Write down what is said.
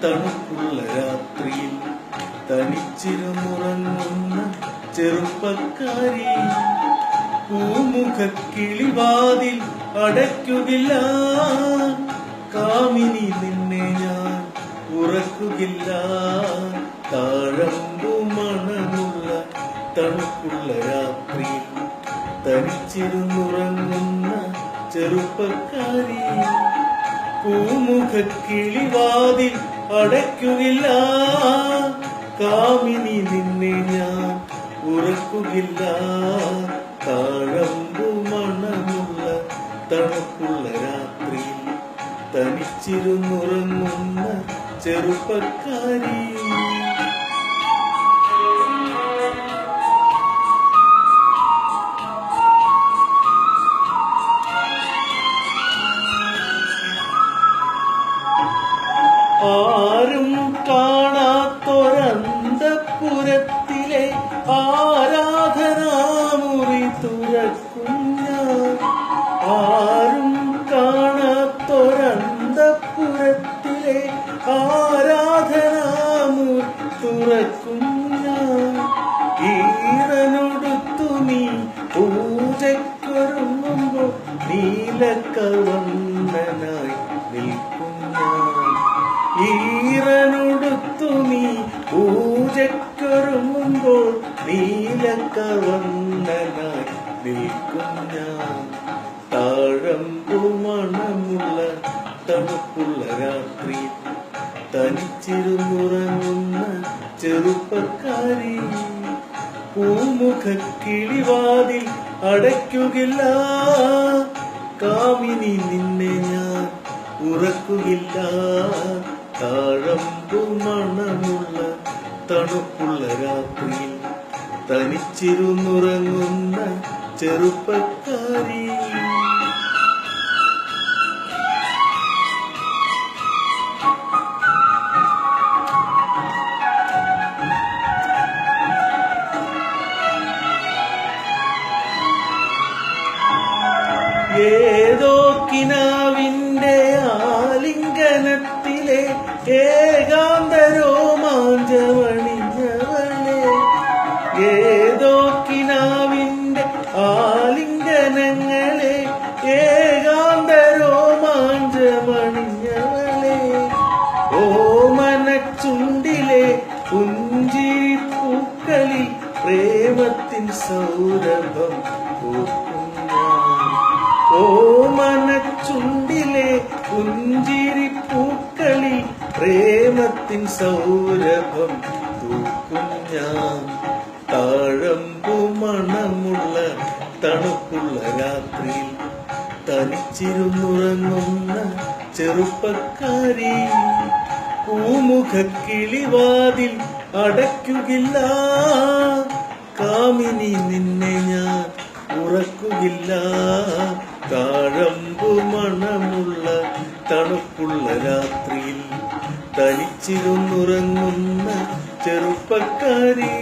തണുപ്പുള്ള രാത്രിയിൽ തനിച്ചിരുന്നുറങ്ങുന്ന ചെറുപ്പക്കാരി. പൂമുഖക്കിളിവാതിൽ അടയ്ക്കുകില്ല, കാമിനി നിന്നെ ഞാൻ ഉറക്കുകില്ല. താഴമ്പു മണമുള്ള തണുപ്പുള്ള രാത്രിയിൽ തനിച്ചിരുന്നുറങ്ങുന്ന ചെറുപ്പക്കാരി. പൂമുഖക്കിളിവാതിൽ അടയ്ക്കുകില്ല, കാമിനി നിന്നെ ഞാൻ ഉറക്കുകില്ല. താഴമ്പു മണമുള്ള തണുപ്പുള്ള രാത്രിയിൽ തനിച്ചിരുന്നുറങ്ങുന്ന ചെറുപ്പക്കാരി. ആരും കാണാത്തൊരന്തഃപുരത്തിലെ ആരാധനാമുറി തുറക്കും ഞാൻ. ആരും കാണാത്തൊരന്തഃപുരത്തിലെ ആരാധനാമുറി തുറക്കും ഞാൻ. ഈറനൊടുത്തു നീ പൂജയ്ക്കൊരുങ്ങുമ്പോൾ നീലക്കവണ്ണനായി നിൽക്കും ഞാൻ. ഈറനൊടുത്തു നീ പൂജയ്ക്കൊരുങ്ങുമ്പോൾ നീലക്കവണ്ണനായി നിൽക്കും ഞാൻ. താഴമ്പു മണമുള്ള തണുപ്പുള്ള രാത്രി തനിച്ചിരുന്നുറങ്ങുന്ന ചെറുപ്പക്കാരി. പൂമുഖക്കിളിവാതിൽ അടയ്ക്കുകില്ല, കാമിനി നിന്നെ ഞാൻ ഉറക്കുകില്ല. താഴമ്പു മണമുള്ള തണുപ്പുള്ള രാത്രിയിൽ തനിച്ചിരുന്നുറങ്ങുന്ന ചെറുപ്പക്കാരി. ഏതോ കിനാവിന്റെ ആലിംഗനത്തിലെ ഏകാന്ത രോമാഞ്ചമണിഞ്ഞവളെ. ഏതോ കിനാവിന്റെ ആലിംഗനങ്ങളെ ഏകാന്ത രോമാഞ്ചമണിഞ്ഞവളെ. ഓമനച്ചുണ്ടിലെ പുഞ്ചിരിപ്പൂക്കളിൽ പ്രേമത്തിൻ സൗരഭം പൂക്കും ഞാൻ. ഓമനച്ചുണ്ടിലെ പുഞ്ചിരിപ്പൂക്കളിൽ പ്രേമത്തിൻ സൗരഭം തൂക്കും ഞാൻ. താഴമ്പു മണമുള്ള തണുപ്പുള്ള രാത്രിയിൽ തനിച്ചിരുന്നുറങ്ങുന്ന ചെറുപ്പക്കാരി. പൂമുഖക്കിളിവാതിൽ അടയ്ക്കുകില്ല, കാമിനി നിന്നെ ഞാൻ ഉറക്കുകില്ല. താഴമ്പു മണമുള്ള തണുപ്പുള്ള രാത്രിയിൽ തനിച്ചിരുന്നുറങ്ങുന്ന ചെറുപ്പക്കാരി.